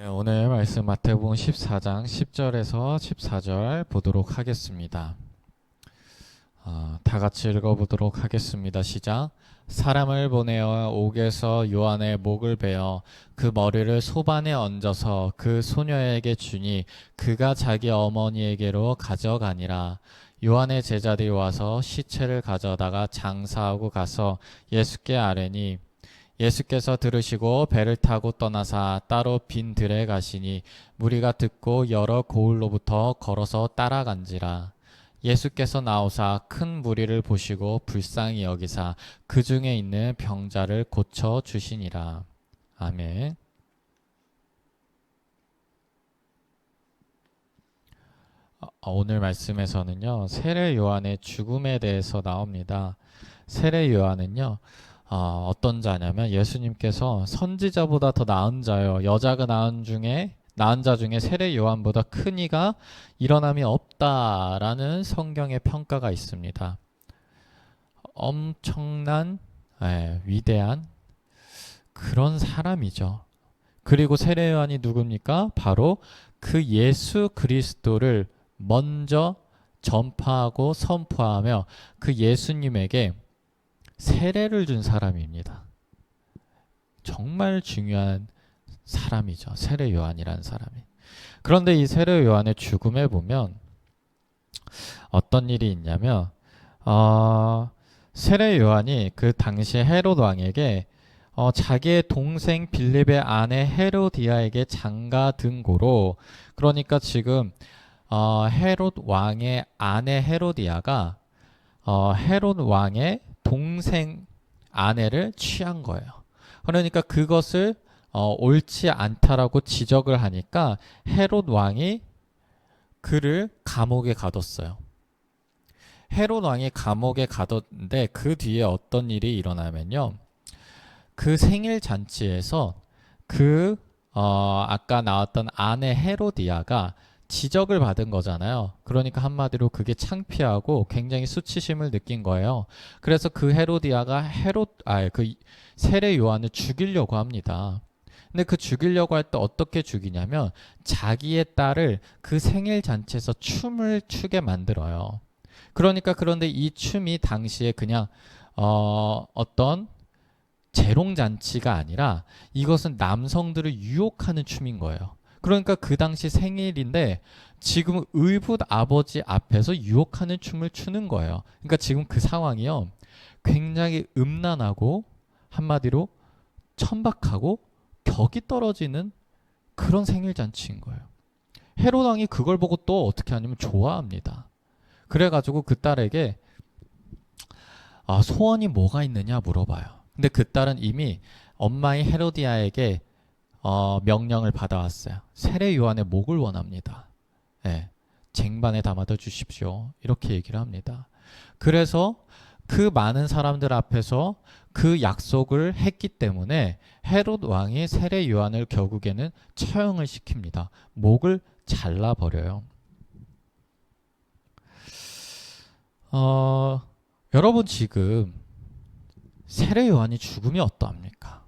네, 오늘 말씀 마태복음 14장 10절에서 14절 보도록 하겠습니다. 다 같이 읽어보도록 하겠습니다. 시작. 사람을 보내어 옥에서 요한의 목을 베어 그 머리를 소반에 얹어서 그 소녀에게 주니 그가 자기 어머니에게로 가져가니라. 요한의 제자들이 와서 시체를 가져다가 장사하고 가서 예수께 아뢰니 예수께서 들으시고 배를 타고 떠나사 따로 빈 들에 가시니 무리가 듣고 여러 고을로부터 걸어서 따라간지라. 예수께서 나오사 큰 무리를 보시고 불쌍히 여기사 그 중에 있는 병자를 고쳐 주시니라. 아멘. 오늘 말씀에서는요, 세례 요한의 죽음에 대해서 나옵니다. 세례 요한은요, 어떤 자냐면 예수님께서 선지자보다 더 나은 자요, 여자가 낳은 자 중에 세례 요한보다 큰 이가 일어남이 없다라는 성경의 평가가 있습니다. 엄청난 위대한 그런 사람이죠. 그리고 세례 요한이 누굽니까? 바로 그 예수 그리스도를 먼저 전파하고 선포하며 그 예수님에게 세례를 준 사람입니다. 정말 중요한 사람이죠. 세례 요한이라는 사람이. 그런데 이 세례 요한의 죽음에 보면 어떤 일이 있냐면 세례 요한이 그 당시 헤롯 왕에게 자기의 동생 빌립의 아내 헤로디아에게 장가든 고로, 그러니까 지금 헤롯 왕의 아내 헤로디아가 헤롯 왕의 동생 아내를 취한 거예요. 그러니까 그것을 옳지 않다라고 지적을 하니까 헤롯 왕이 그를 감옥에 가뒀어요. 헤롯 왕이 감옥에 가뒀는데 그 뒤에 어떤 일이 일어나면요, 그 생일 잔치에서 아까 나왔던 아내 헤로디아가 지적을 받은 거잖아요. 그러니까 한마디로 그게 창피하고 굉장히 수치심을 느낀 거예요. 그래서 그 헤로디아가 그 세례 요한을 죽이려고 합니다. 근데 그 죽이려고 할 때 어떻게 죽이냐면 자기의 딸을 그 생일 잔치에서 춤을 추게 만들어요. 그런데 이 춤이 당시에 그냥 어떤 재롱잔치가 아니라 이것은 남성들을 유혹하는 춤인 거예요. 그러니까 그 당시 생일인데 지금 의붓 아버지 앞에서 유혹하는 춤을 추는 거예요. 그러니까 지금 그 상황이요, 굉장히 음란하고 한마디로 천박하고 격이 떨어지는 그런 생일잔치인 거예요. 헤롯 왕이 그걸 보고 또 어떻게 하냐면 좋아합니다. 그래가지고 그 딸에게 소원이 뭐가 있느냐 물어봐요. 근데 그 딸은 이미 엄마인 헤로디아에게 명령을 받아왔어요. 세례 요한의 목을 원합니다. 쟁반에 담아다 주십시오. 이렇게 얘기를 합니다. 그래서 그 많은 사람들 앞에서 그 약속을 했기 때문에 헤롯 왕이 세례 요한을 결국에는 처형을 시킵니다. 목을 잘라버려요. 여러분, 지금 세례 요한이 죽음이 어떠합니까?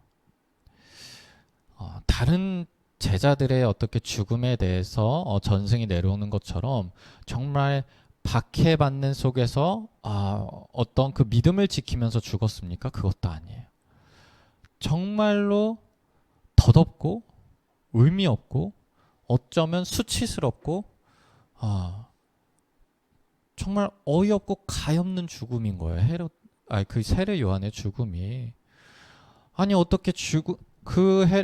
다른 제자들의 어떻게 죽음에 대해서 전승이 내려오는 것처럼 정말 박해받는 속에서 어떤 그 믿음을 지키면서 죽었습니까? 그것도 아니에요. 정말로 덧없고 의미 없고 어쩌면 수치스럽고 정말 어이없고 가엾는 죽음인 거예요. 그 세례 요한의 죽음이. 아니, 어떻게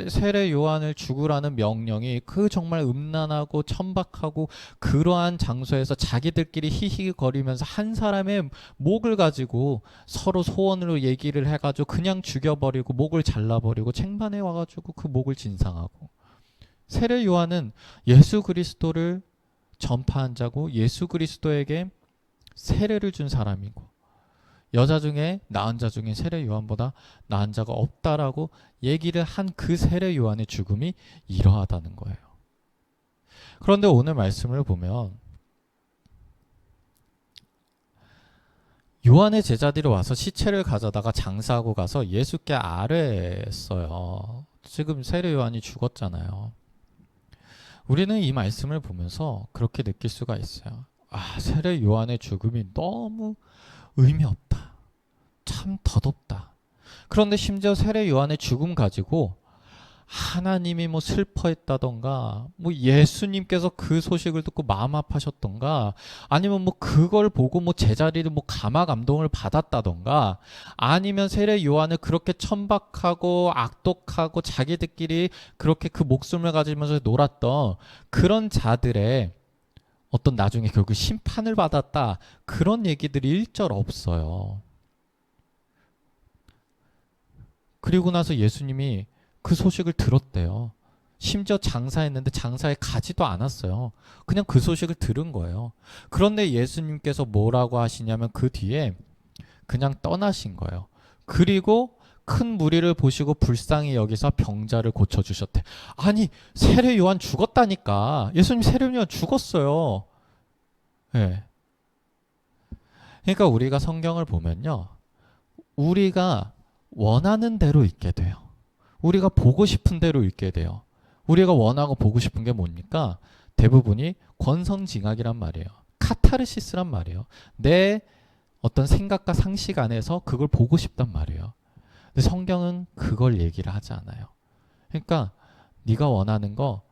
세례 요한을 죽으라는 명령이 그 정말 음란하고 천박하고 그러한 장소에서 자기들끼리 히히거리면서 한 사람의 목을 가지고 서로 소원으로 얘기를 해가지고 그냥 죽여버리고 목을 잘라버리고 쟁반에 와가지고 그 목을 진상하고. 세례 요한은 예수 그리스도를 전파한 자고 예수 그리스도에게 세례를 준 사람이고, 여자 중에 낳은 자 중에 세례 요한보다 낳은 자가 없다라고 얘기를 한 그 세례 요한의 죽음이 이러하다는 거예요. 그런데 오늘 말씀을 보면 요한의 제자들이 와서 시체를 가져다가 장사하고 가서 예수께 아뢰었어요. 지금 세례 요한이 죽었잖아요. 우리는 이 말씀을 보면서 그렇게 느낄 수가 있어요. 아, 세례 요한의 죽음이 너무 의미 없다. 참 덧없다. 그런데 심지어 세례 요한의 죽음 가지고 하나님이 뭐 슬퍼했다던가, 뭐 예수님께서 그 소식을 듣고 마음 아파하셨던가, 아니면 뭐 그걸 보고 뭐 제자리를 뭐 감화 감동을 받았다던가, 아니면 세례 요한을 그렇게 천박하고 악독하고 자기들끼리 그렇게 그 목숨을 가지면서 놀았던 그런 자들의 어떤 나중에 결국 심판을 받았다, 그런 얘기들이 일절 없어요. 그리고 나서 예수님이 그 소식을 들었대요. 심지어 장사했는데 장사에 가지도 않았어요. 그냥 그 소식을 들은 거예요. 그런데 예수님께서 뭐라고 하시냐면 그 뒤에 그냥 떠나신 거예요. 그리고 큰 무리를 보시고 불쌍히 여기서 병자를 고쳐주셨대. 아니, 세례 요한 죽었다니까. 예수님 세례 요한 죽었어요. 네. 그러니까 우리가 성경을 보면요, 우리가 원하는 대로 읽게 돼요. 우리가 보고 싶은 대로 읽게 돼요. 우리가 원하고 보고 싶은 게 뭡니까? 대부분이 권선징악이란 말이에요. 카타르시스란 말이에요. 내 어떤 생각과 상식 안에서 그걸 보고 싶단 말이에요. 근데 성경은 그걸 얘기를 하지 않아요. 그러니까 네가 원하는 거,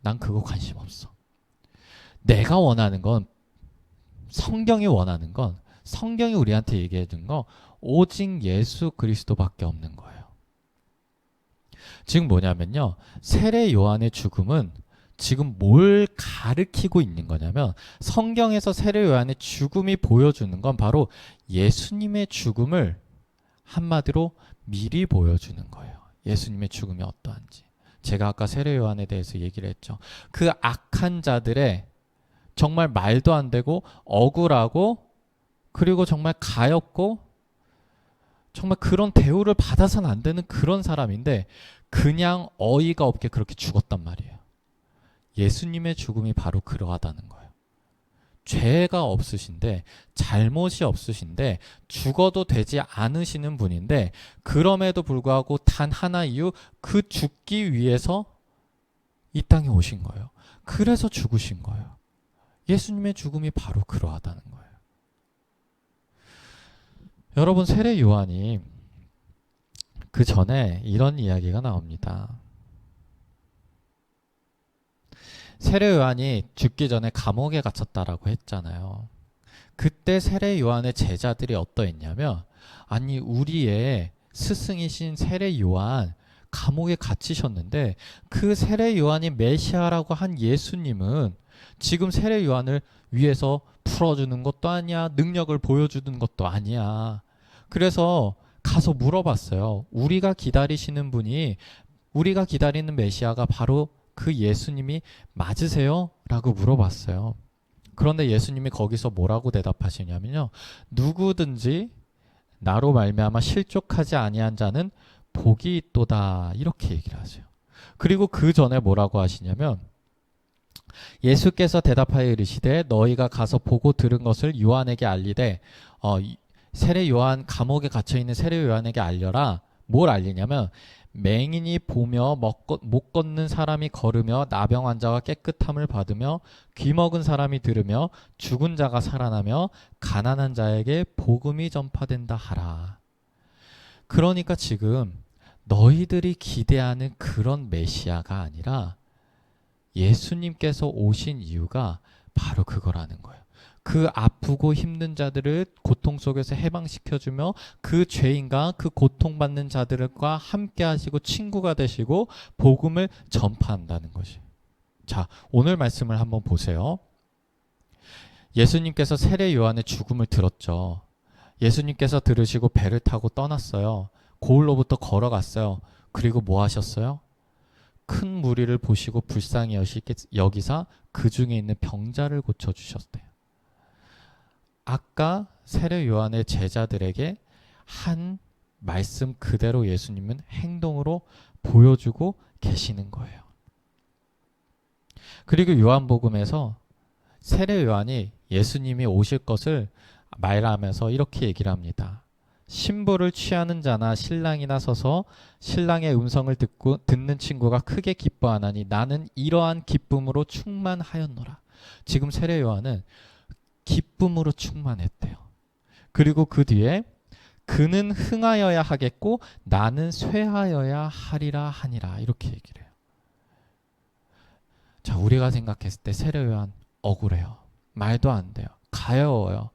난 그거 관심 없어. 내가 원하는 건, 성경이 원하는 건, 성경이 우리한테 얘기해 준 거 오직 예수 그리스도밖에 없는 거예요. 지금 뭐냐면요, 세례 요한의 죽음은 지금 뭘 가르치고 있는 거냐면, 성경에서 세례 요한의 죽음이 보여주는 건 바로 예수님의 죽음을 한마디로 미리 보여주는 거예요. 예수님의 죽음이 어떠한지. 제가 아까 세례 요한에 대해서 얘기를 했죠. 그 악한 자들의 정말 말도 안 되고 억울하고, 그리고 정말 가엾고, 정말 그런 대우를 받아서는 안 되는 그런 사람인데 그냥 어이가 없게 그렇게 죽었단 말이에요. 예수님의 죽음이 바로 그러하다는 거예요. 죄가 없으신데, 잘못이 없으신데, 죽어도 되지 않으시는 분인데, 그럼에도 불구하고 단 하나 이유, 그 죽기 위해서 이 땅에 오신 거예요. 그래서 죽으신 거예요. 예수님의 죽음이 바로 그러하다는 거예요. 여러분, 세례 요한이 그 전에 이런 이야기가 나옵니다. 세례 요한이 죽기 전에 감옥에 갇혔다라고 했잖아요. 그때 세례 요한의 제자들이 어떠했냐면, 아니, 우리의 스승이신 세례 요한 감옥에 갇히셨는데 그 세례 요한이 메시아라고 한 예수님은 지금 세례 요한을 위해서 풀어주는 것도 아니야, 능력을 보여주는 것도 아니야. 그래서 가서 물어봤어요. 우리가 기다리시는 분이, 우리가 기다리는 메시아가 바로 그 예수님이 맞으세요? 라고 물어봤어요. 그런데 예수님이 거기서 뭐라고 대답하시냐면요, 누구든지 나로 말미암아 실족하지 아니한 자는 복이 있도다, 이렇게 얘기를 하세요. 그리고 그 전에 뭐라고 하시냐면, 예수께서 대답하여 이르시되 너희가 가서 보고 들은 것을 요한에게 알리되, 세례 요한, 감옥에 갇혀 있는 세례 요한에게 알려라. 뭘 알리냐면, 맹인이 보며 못 걷는 사람이 걸으며 나병 환자가 깨끗함을 받으며 귀 먹은 사람이 들으며 죽은 자가 살아나며 가난한 자에게 복음이 전파된다 하라. 그러니까 지금 너희들이 기대하는 그런 메시아가 아니라 예수님께서 오신 이유가 바로 그거라는 거예요. 그 아프고 힘든 자들을 고통 속에서 해방시켜주며 그 죄인과 그 고통받는 자들과 함께 하시고 친구가 되시고 복음을 전파한다는 것이. 자, 오늘 말씀을 한번 보세요. 예수님께서 세례 요한의 죽음을 들었죠. 예수님께서 들으시고 배를 타고 떠났어요. 고을로부터 걸어갔어요. 그리고 뭐 하셨어요? 큰 무리를 보시고 불쌍히 여기사 그 중에 있는 병자를 고쳐주셨대요. 아까 세례 요한의 제자들에게 한 말씀 그대로 예수님은 행동으로 보여주고 계시는 거예요. 그리고 요한복음에서 세례 요한이 예수님이 오실 것을 말하면서 이렇게 얘기를 합니다. 신부를 취하는 자나 신랑이나 서서 신랑의 음성을 듣는 친구가 크게 기뻐하나니 나는 이러한 기쁨으로 충만하였노라. 지금 세례 요한은 기쁨으로 충만했대요. 그리고 그 뒤에 그는 흥하여야 하겠고 나는 쇠하여야 하리라 하니라, 이렇게 얘기를 해요. 자, 우리가 생각했을 때 세례 요한 억울해요. 말도 안 돼요. 가여워요.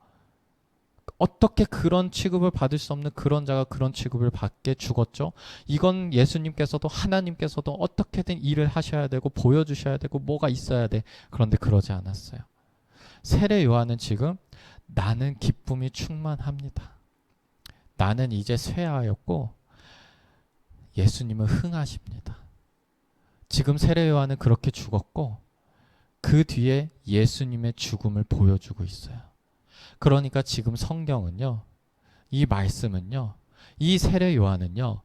어떻게 그런 취급을 받을 수 없는 그런 자가 그런 취급을 받게 죽었죠? 이건 예수님께서도 하나님께서도 어떻게든 일을 하셔야 되고 보여주셔야 되고 뭐가 있어야 돼. 그런데 그러지 않았어요. 세례 요한은 지금 나는 기쁨이 충만합니다. 나는 이제 쇠하였고 예수님은 흥하십니다. 지금 세례 요한은 그렇게 죽었고 그 뒤에 예수님의 죽음을 보여주고 있어요. 그러니까 지금 성경은요, 이 말씀은요, 이 세례 요한은요,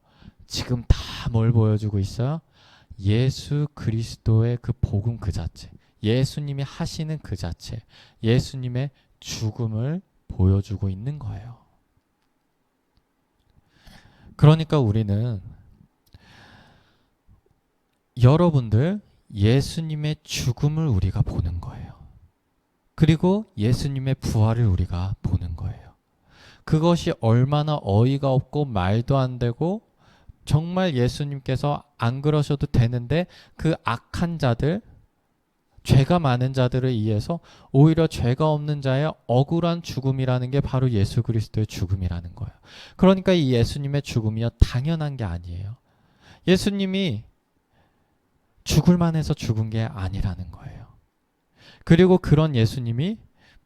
지금 다 뭘 보여주고 있어요? 예수 그리스도의 그 복음 그 자체, 예수님이 하시는 그 자체, 예수님의 죽음을 보여주고 있는 거예요. 그러니까 우리는 여러분들 예수님의 죽음을 우리가 보는 거예요. 그리고 예수님의 부활을 우리가 보는 거예요. 그것이 얼마나 어이가 없고 말도 안 되고 정말 예수님께서 안 그러셔도 되는데 그 악한 자들, 죄가 많은 자들을 위해서 오히려 죄가 없는 자의 억울한 죽음이라는 게 바로 예수 그리스도의 죽음이라는 거예요. 그러니까 이 예수님의 죽음이요, 당연한 게 아니에요. 예수님이 죽을 만해서 죽은 게 아니라는 거예요. 그리고 그런 예수님이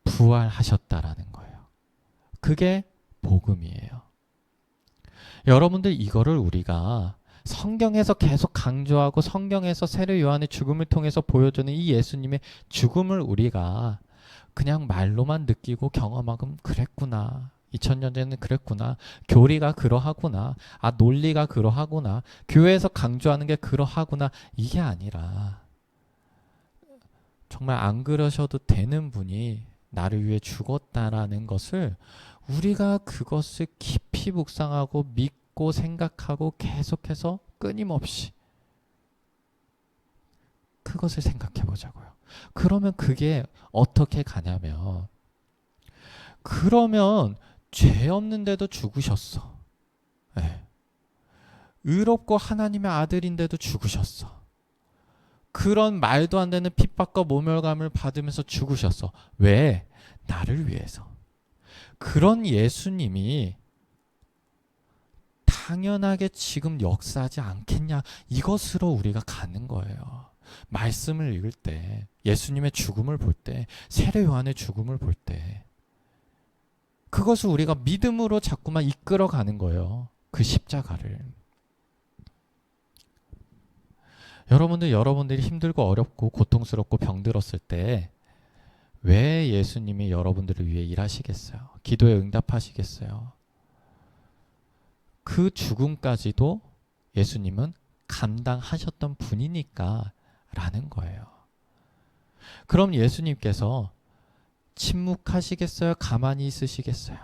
부활하셨다라는 거예요. 그게 복음이에요. 여러분들 이거를 우리가 성경에서 계속 강조하고 성경에서 세례 요한의 죽음을 통해서 보여주는 이 예수님의 죽음을 우리가 그냥 말로만 느끼고 경험하고 그랬구나. 2000년 전에는 그랬구나. 교리가 그러하구나. 아, 논리가 그러하구나. 교회에서 강조하는 게 그러하구나. 이게 아니라 정말 안 그러셔도 되는 분이 나를 위해 죽었다라는 것을 우리가 그것을 깊이 묵상하고 믿고 생각하고 계속해서 끊임없이 그것을 생각해 보자고요. 그러면 그게 어떻게 가냐면, 그러면 죄 없는데도 죽으셨어. 네. 의롭고 하나님의 아들인데도 죽으셨어. 그런 말도 안 되는 핍박과 모멸감을 받으면서 죽으셨어. 왜? 나를 위해서. 그런 예수님이 당연하게 지금 역사하지 않겠냐, 이것으로 우리가 가는 거예요. 말씀을 읽을 때, 예수님의 죽음을 볼 때, 세례 요한의 죽음을 볼 때 그것을 우리가 믿음으로 자꾸만 이끌어가는 거예요. 그 십자가를. 여러분들이 힘들고 어렵고 고통스럽고 병들었을 때 왜 예수님이 여러분들을 위해 일하시겠어요? 기도에 응답하시겠어요? 그 죽음까지도 예수님은 감당하셨던 분이니까 라는 거예요. 그럼 예수님께서 침묵하시겠어요? 가만히 있으시겠어요?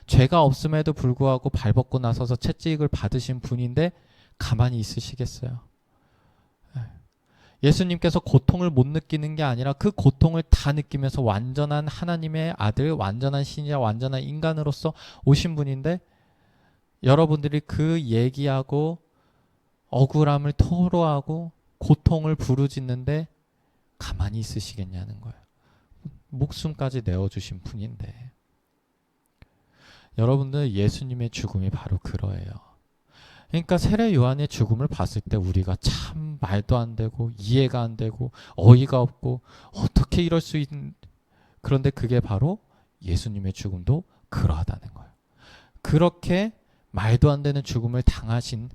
죄가 없음에도 불구하고 발벗고 나서서 채찍을 받으신 분인데 가만히 있으시겠어요? 예수님께서 고통을 못 느끼는 게 아니라 그 고통을 다 느끼면서 완전한 하나님의 아들, 완전한 신이자 완전한 인간으로서 오신 분인데 여러분들이 그 얘기하고 억울함을 토로하고 고통을 부르짖는데 가만히 있으시겠냐는 거예요. 목숨까지 내어주신 분인데. 여러분들 예수님의 죽음이 바로 그러해요. 그러니까 세례 요한의 죽음을 봤을 때 우리가 참 말도 안 되고 이해가 안 되고 어이가 없고 어떻게 이럴 수 있는, 그런데 그게 바로 예수님의 죽음도 그러하다는 거예요. 그렇게 말도 안 되는 죽음을 당하신,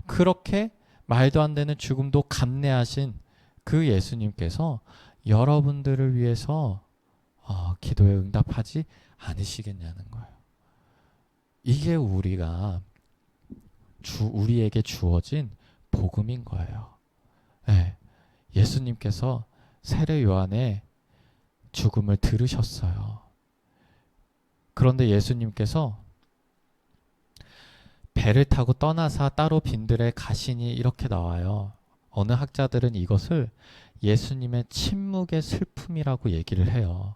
그렇게 말도 안 되는 죽음도 감내하신 그 예수님께서 여러분들을 위해서 기도에 응답하지 않으시겠냐는 거예요. 이게 우리에게 주어진 복음인 거예요. 네, 예수님께서 세례 요한의 죽음을 들으셨어요. 그런데 예수님께서 배를 타고 떠나사 따로 빈들에 가시니 이렇게 나와요. 어느 학자들은 이것을 예수님의 침묵의 슬픔이라고 얘기를 해요.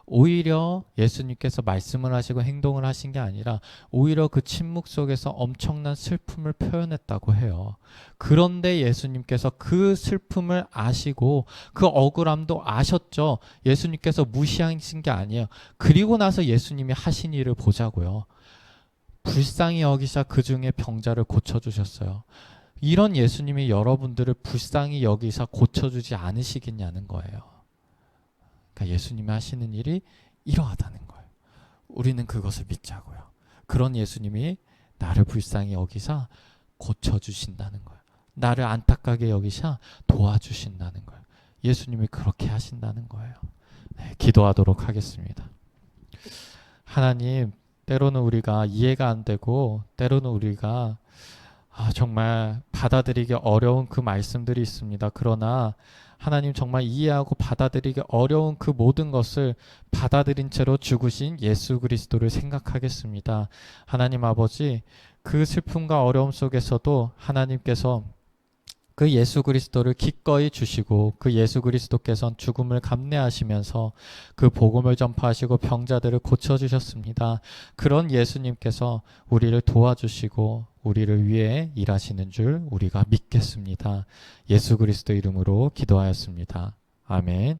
오히려 예수님께서 말씀을 하시고 행동을 하신 게 아니라 오히려 그 침묵 속에서 엄청난 슬픔을 표현했다고 해요. 그런데 예수님께서 그 슬픔을 아시고 그 억울함도 아셨죠. 예수님께서 무시하신 게 아니에요. 그리고 나서 예수님이 하신 일을 보자고요. 불쌍히 여기사 그 중에 병자를 고쳐주셨어요. 이런 예수님이 여러분들을 불쌍히 여기사 고쳐주지 않으시겠냐는 거예요. 그러니까 예수님이 하시는 일이 이러하다는 거예요. 우리는 그것을 믿자고요. 그런 예수님이 나를 불쌍히 여기사 고쳐주신다는 거예요. 나를 안타깝게 여기사 도와주신다는 거예요. 예수님이 그렇게 하신다는 거예요. 네, 기도하도록 하겠습니다. 하나님, 때로는 우리가 이해가 안 되고 때로는 우리가 정말 받아들이기 어려운 그 말씀들이 있습니다. 그러나 하나님 정말 이해하고 받아들이기 어려운 그 모든 것을 받아들인 채로 죽으신 예수 그리스도를 생각하겠습니다. 하나님 아버지, 그 슬픔과 어려움 속에서도 하나님께서 그 예수 그리스도를 기꺼이 주시고 그 예수 그리스도께서는 죽음을 감내하시면서 그 복음을 전파하시고 병자들을 고쳐주셨습니다. 그런 예수님께서 우리를 도와주시고 우리를 위해 일하시는 줄 우리가 믿겠습니다. 예수 그리스도 이름으로 기도하였습니다. 아멘.